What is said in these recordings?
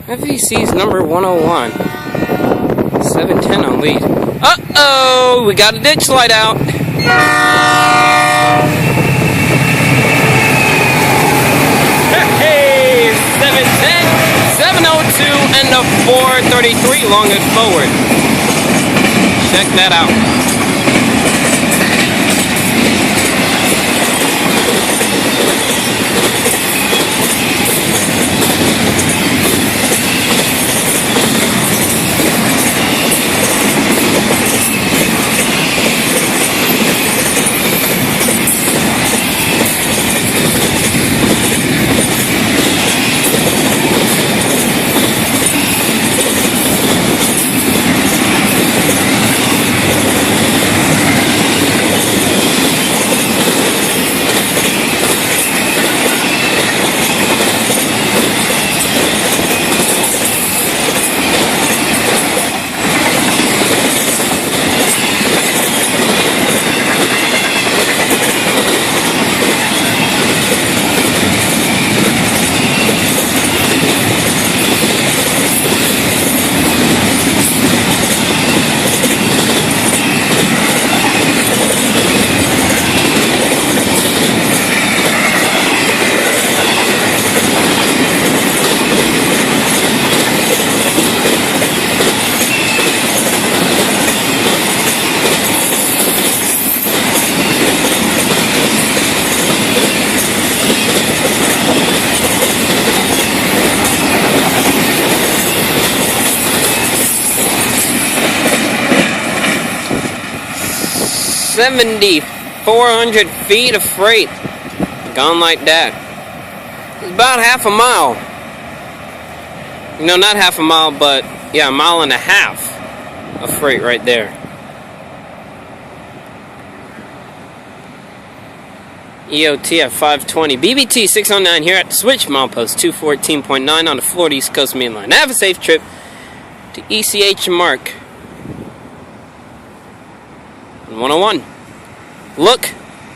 FEC's number 101. 710 on lead. Uh-oh! We got a ditch slide out. Hey! 710, 702, and a 433 long and forward. Check that out. $7,400 feet of freight gone like that. It's about half a mile. You know, not half a mile, but yeah, a mile and a half of freight right there. EOT at 520. BBT 609 here at the switch, milepost 214.9 on the Florida East Coast Main Line. Have a safe trip to ECH Mark 101. Look,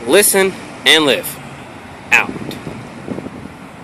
listen, and live.